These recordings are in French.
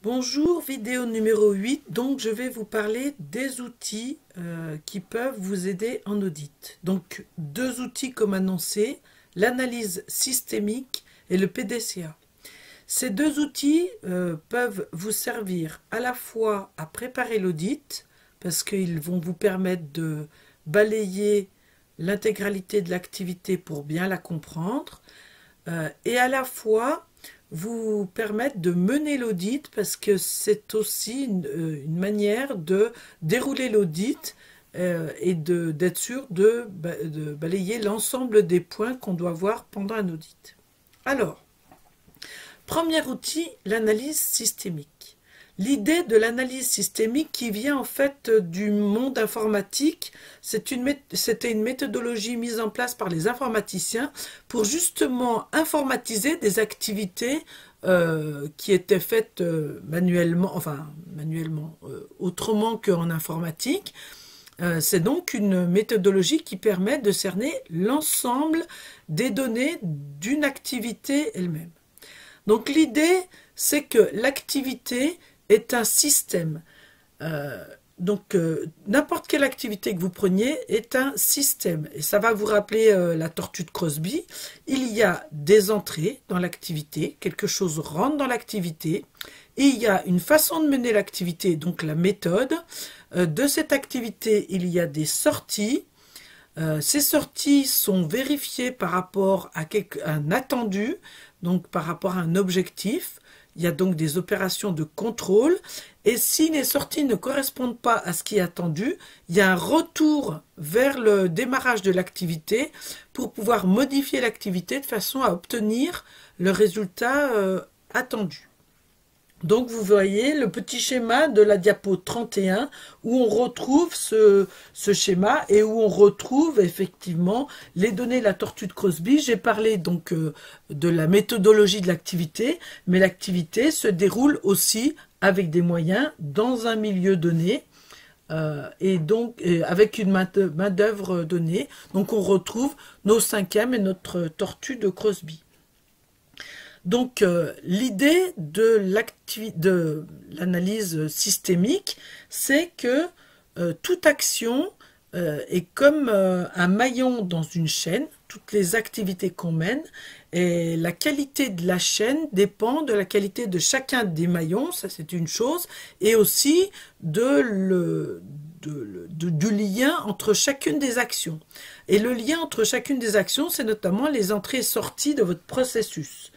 Bonjour, vidéo numéro 8. Donc, je vais vous parler des outils qui peuvent vous aider en audit. Donc, deux outils comme annoncé, l'analyse systémique et le PDCA. Ces deux outils peuvent vous servir à la fois à préparer l'audit, parce qu'ils vont vous permettre de balayer l'intégralité de l'activité pour bien la comprendre, et à la fois vous permettre de mener l'audit, parce que c'est aussi une manière de dérouler l'audit et d'être sûr de balayer l'ensemble des points qu'on doit voir pendant un audit. Alors, premier outil, l'analyse systémique. L'idée de l'analyse systémique qui vient en fait du monde informatique, c'était une méthodologie mise en place par les informaticiens pour justement informatiser des activités qui étaient faites autrement qu'en informatique. C'est donc une méthodologie qui permet de cerner l'ensemble des données d'une activité elle-même. Donc l'idée, c'est que l'activité est un système. N'importe quelle activité que vous preniez est un système. Et ça va vous rappeler la tortue de Crosby. Il y a des entrées dans l'activité, quelque chose rentre dans l'activité, et il y a une façon de mener l'activité, donc la méthode. De cette activité, il y a des sorties. Ces sorties sont vérifiées par rapport à un attendu, donc par rapport à un objectif. Il y a donc des opérations de contrôle, et si les sorties ne correspondent pas à ce qui est attendu, il y a un retour vers le démarrage de l'activité pour pouvoir modifier l'activité de façon à obtenir le résultat attendu. Donc vous voyez le petit schéma de la diapo 31 où on retrouve ce schéma et où on retrouve effectivement les données de la tortue de Crosby. J'ai parlé donc de la méthodologie de l'activité, mais l'activité se déroule aussi avec des moyens dans un milieu donné et donc avec une main-d'œuvre donnée. Donc on retrouve nos cinquièmes et notre tortue de Crosby. Donc, l'idée de l'analyse systémique, c'est que toute action est comme un maillon dans une chaîne, toutes les activités qu'on mène, et la qualité de la chaîne dépend de la qualité de chacun des maillons, ça c'est une chose, et aussi du lien entre chacune des actions. Et le lien entre chacune des actions, c'est notamment les entrées et sorties de votre processus.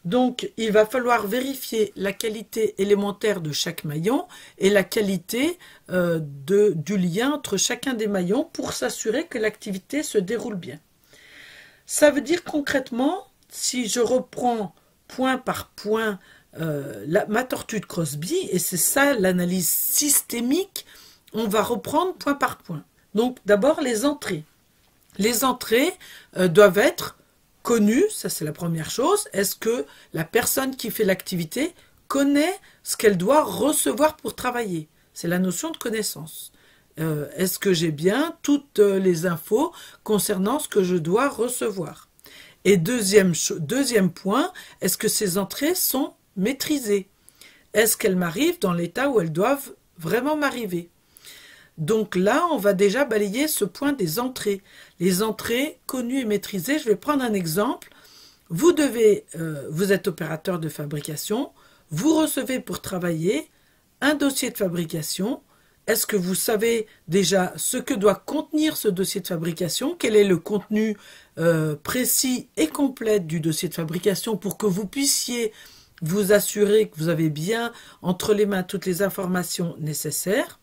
Donc, il va falloir vérifier la qualité élémentaire de chaque maillon et la qualité du lien entre chacun des maillons pour s'assurer que l'activité se déroule bien. Ça veut dire concrètement, si je reprends point par point ma tortue de Crosby, et c'est ça l'analyse systémique, on va reprendre point par point. Donc, d'abord les entrées. Les entrées doivent être connu, ça c'est la première chose. Est-ce que la personne qui fait l'activité connaît ce qu'elle doit recevoir pour travailler? C'est la notion de connaissance. Est-ce que j'ai bien toutes les infos concernant ce que je dois recevoir? Et deuxième point, est-ce que ces entrées sont maîtrisées? Est-ce qu'elles m'arrivent dans l'état où elles doivent vraiment m'arriver? Donc là, on va déjà balayer ce point des entrées. Les entrées connues et maîtrisées, je vais prendre un exemple. Vous êtes opérateur de fabrication, vous recevez pour travailler un dossier de fabrication. Est-ce que vous savez déjà ce que doit contenir ce dossier de fabrication? Quel est le contenu précis et complet du dossier de fabrication pour que vous puissiez vous assurer que vous avez bien entre les mains toutes les informations nécessaires?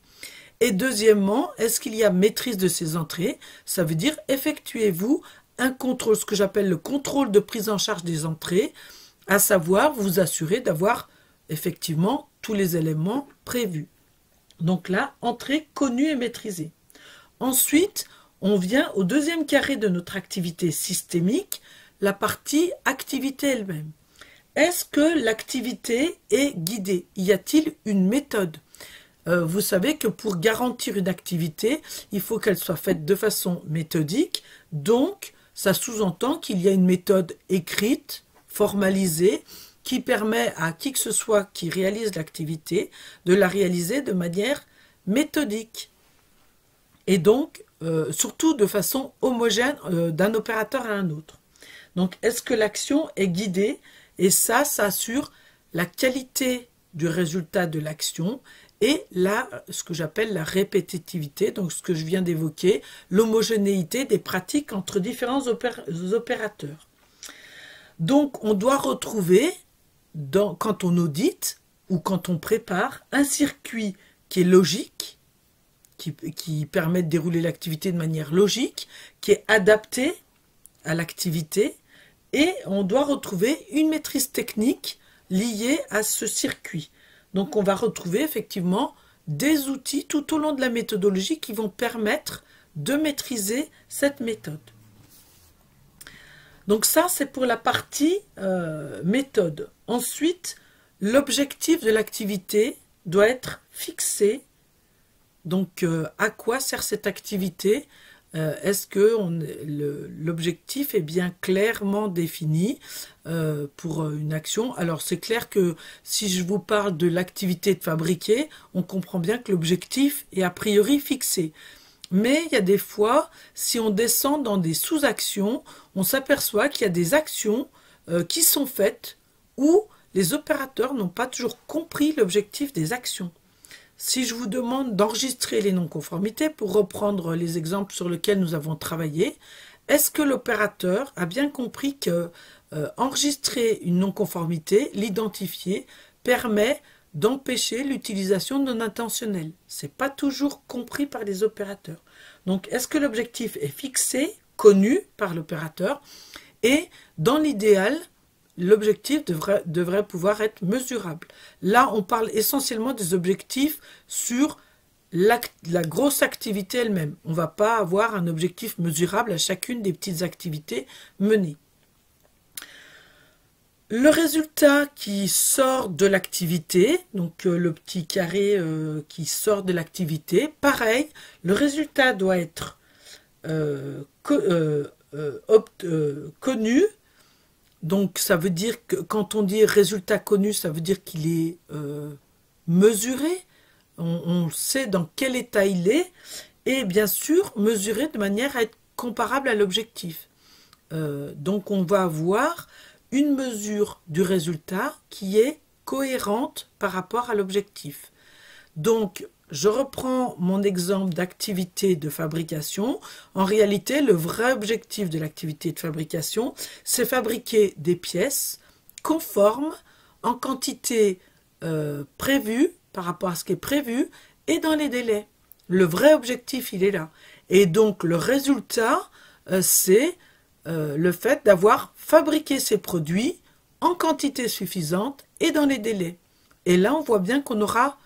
Et deuxièmement, est-ce qu'il y a maîtrise de ces entrées? Ça veut dire, effectuez-vous un contrôle, ce que j'appelle le contrôle de prise en charge des entrées, à savoir vous assurer d'avoir effectivement tous les éléments prévus. Donc là, entrée connue et maîtrisée. Ensuite, on vient au deuxième carré de notre activité systémique, la partie activité elle-même. Est-ce que l'activité est guidée? Y a-t-il une méthode? Vous savez que pour garantir une activité, il faut qu'elle soit faite de façon méthodique. Donc, ça sous-entend qu'il y a une méthode écrite, formalisée, qui permet à qui que ce soit qui réalise l'activité de la réaliser de manière méthodique. Et donc, surtout de façon homogène d'un opérateur à un autre. Donc, est-ce que l'action est guidée? Et ça assure la qualité du résultat de l'action et ce que j'appelle la répétitivité, donc ce que je viens d'évoquer, l'homogénéité des pratiques entre différents opérateurs. Donc, on doit retrouver, quand on audite ou quand on prépare, un circuit qui est logique, qui permet de dérouler l'activité de manière logique, qui est adapté à l'activité, et on doit retrouver une maîtrise technique liée à ce circuit. Donc on va retrouver effectivement des outils tout au long de la méthodologie qui vont permettre de maîtriser cette méthode. Donc ça, c'est pour la partie méthode. Ensuite, l'objectif de l'activité doit être fixé. Donc, à quoi sert cette activité? Est-ce que l'objectif est bien clairement défini pour une action? Alors, c'est clair que si je vous parle de l'activité de fabriquer, on comprend bien que l'objectif est a priori fixé. Mais il y a des fois, si on descend dans des sous-actions, on s'aperçoit qu'il y a des actions qui sont faites où les opérateurs n'ont pas toujours compris l'objectif des actions. Si je vous demande d'enregistrer les non-conformités, pour reprendre les exemples sur lesquels nous avons travaillé, est-ce que l'opérateur a bien compris que enregistrer une non-conformité, l'identifier, permet d'empêcher l'utilisation non intentionnelle? Ce n'est pas toujours compris par les opérateurs. Donc, est-ce que l'objectif est fixé, connu par l'opérateur? Et dans l'idéal, l'objectif devrait pouvoir être mesurable. Là, on parle essentiellement des objectifs sur la grosse activité elle-même. On ne va pas avoir un objectif mesurable à chacune des petites activités menées. Le résultat qui sort de l'activité, donc le petit carré qui sort de l'activité, pareil, le résultat doit être connu. Donc ça veut dire que quand on dit résultat connu, ça veut dire qu'il est mesuré, on sait dans quel état il est, et bien sûr mesuré de manière à être comparable à l'objectif. Donc on va avoir une mesure du résultat qui est cohérente par rapport à l'objectif. Donc je reprends mon exemple d'activité de fabrication. En réalité, le vrai objectif de l'activité de fabrication, c'est fabriquer des pièces conformes, en quantité prévue, par rapport à ce qui est prévu, et dans les délais. Le vrai objectif, il est là. Et donc, le résultat, c'est le fait d'avoir fabriqué ces produits en quantité suffisante et dans les délais. Et là, on voit bien qu'on aura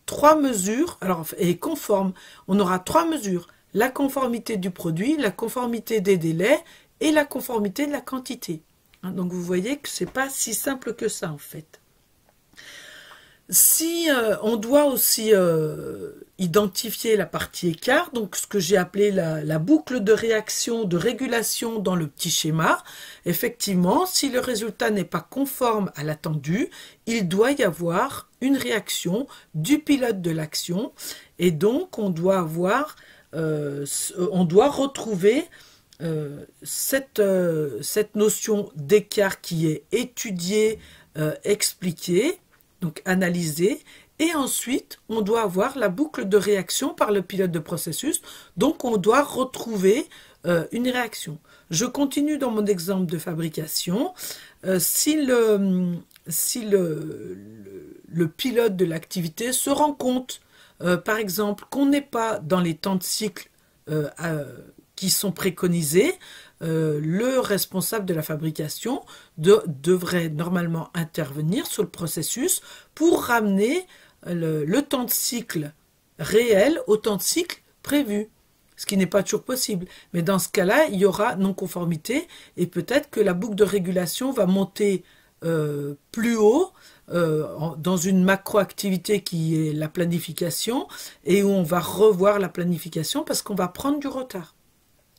3 mesures, et conforme. On aura 3 mesures. La conformité du produit, la conformité des délais et la conformité de la quantité. Donc vous voyez que ce n'est pas si simple que ça en fait. Si on doit aussi identifier la partie écart, donc ce que j'ai appelé la boucle de réaction, de régulation dans le petit schéma, effectivement, si le résultat n'est pas conforme à l'attendu, il doit y avoir une réaction du pilote de l'action, et donc on doit retrouver cette notion d'écart qui est étudiée, expliquée, donc analysée, et ensuite on doit avoir la boucle de réaction par le pilote de processus, donc on doit retrouver une réaction. Je continue dans mon exemple de fabrication. Si le pilote de l'activité se rend compte, par exemple, qu'on n'est pas dans les temps de cycle qui sont préconisés, le responsable de la fabrication devrait normalement intervenir sur le processus pour ramener le temps de cycle réel au temps de cycle prévu, ce qui n'est pas toujours possible. Mais dans ce cas-là, il y aura non-conformité et peut-être que la boucle de régulation va monter plus haut dans une macro-activité qui est la planification et où on va revoir la planification parce qu'on va prendre du retard.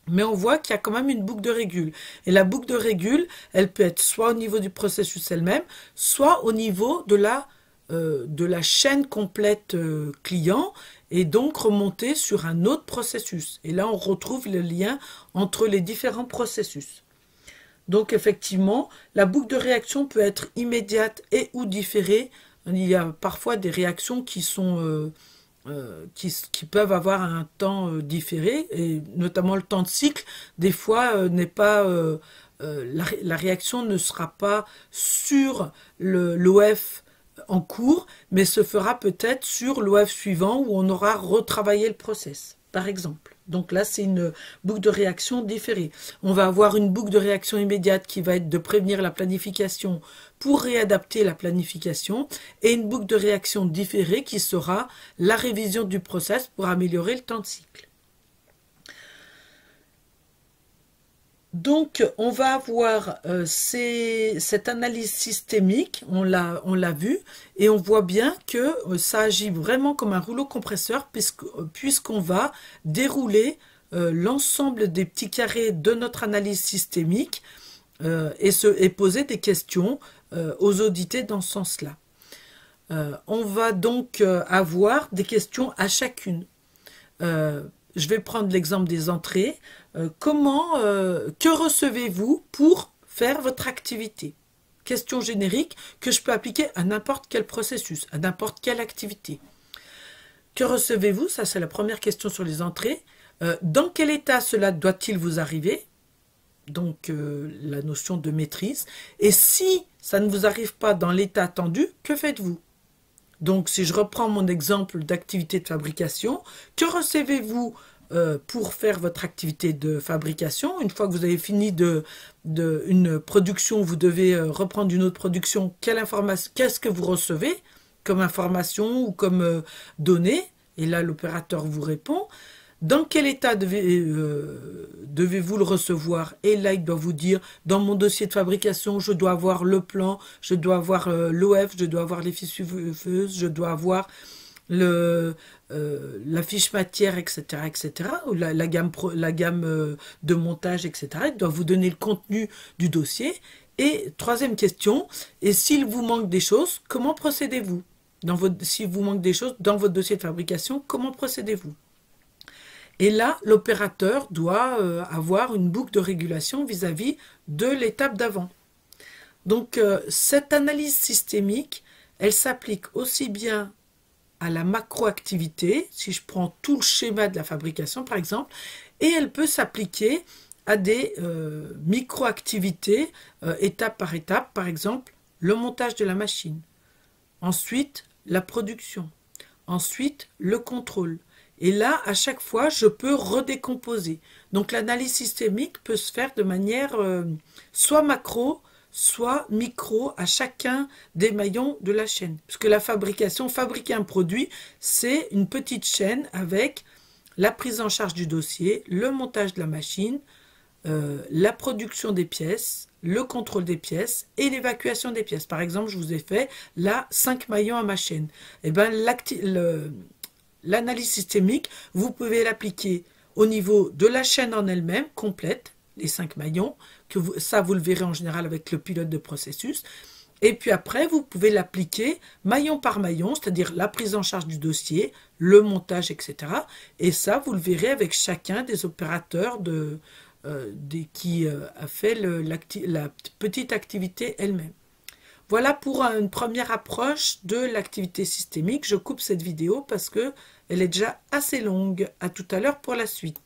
Mais on voit qu'il y a quand même une boucle de régule. Et la boucle de régule, elle peut être soit au niveau du processus elle-même, soit au niveau de la chaîne complète client, et donc remonter sur un autre processus. Et là, on retrouve le lien entre les différents processus. Donc effectivement, la boucle de réaction peut être immédiate et ou différée. Il y a parfois des réactions qui sont qui peuvent avoir un temps différé, et notamment le temps de cycle, des fois n'est pas la réaction ne sera pas sur l'OF en cours, mais se fera peut-être sur l'OF suivant où on aura retravaillé le process, par exemple. Donc là, c'est une boucle de réaction différée. On va avoir une boucle de réaction immédiate qui va être de prévenir la planification pour réadapter la planification, et une boucle de réaction différée qui sera la révision du process pour améliorer le temps de cycle. Donc, on va avoir cette analyse systémique, on l'a vu, et on voit bien que ça agit vraiment comme un rouleau compresseur, puisqu'on va dérouler l'ensemble des petits carrés de notre analyse systémique et poser des questions aux audités dans ce sens-là. On va donc avoir des questions à chacune. Je vais prendre l'exemple des entrées. Que recevez-vous pour faire votre activité? Question générique que je peux appliquer à n'importe quel processus, à n'importe quelle activité. Que recevez-vous? Ça, c'est la première question sur les entrées. Dans quel état cela doit-il vous arriver? Donc, la notion de maîtrise. Et si ça ne vous arrive pas dans l'état attendu, que faites-vous? Donc, si je reprends mon exemple d'activité de fabrication, que recevez-vous pour faire votre activité de fabrication? Une fois que vous avez fini une production, vous devez reprendre une autre production. Qu'est-ce que vous recevez comme information ou comme données? Et là, l'opérateur vous répond. Dans quel état devez-vous le recevoir? Et là, il doit vous dire, dans mon dossier de fabrication, je dois avoir le plan, je dois avoir l'OF, je dois avoir les fiches, je dois avoir la fiche matière, etc., etc., ou la gamme de montage, etc. Il doit vous donner le contenu du dossier. Et troisième question, et s'il vous manque des choses, comment procédez-vous? S'il vous manque des choses dans votre dossier de fabrication, comment procédez-vous? Et là, l'opérateur doit avoir une boucle de régulation vis-à-vis de l'étape d'avant. Donc, cette analyse systémique, elle s'applique aussi bien à la macroactivité, si je prends tout le schéma de la fabrication, par exemple, et elle peut s'appliquer à des microactivités, étape par étape, par exemple, le montage de la machine, ensuite la production, ensuite le contrôle. Et là, à chaque fois, je peux redécomposer. Donc, l'analyse systémique peut se faire de manière soit macro, soit micro à chacun des maillons de la chaîne. Parce que la fabrication, fabriquer un produit, c'est une petite chaîne avec la prise en charge du dossier, le montage de la machine, la production des pièces, le contrôle des pièces et l'évacuation des pièces. Par exemple, je vous ai fait là 5 maillons à ma chaîne. Et bien, l'analyse systémique, vous pouvez l'appliquer au niveau de la chaîne en elle-même, complète, les 5 maillons, ça vous le verrez en général avec le pilote de processus. Et puis après, vous pouvez l'appliquer maillon par maillon, c'est-à-dire la prise en charge du dossier, le montage, etc. Et ça, vous le verrez avec chacun des opérateurs qui a fait la petite activité elle-même. Voilà pour une première approche de l'activité systémique. Je coupe cette vidéo parce qu'elle est déjà assez longue. À tout à l'heure pour la suite.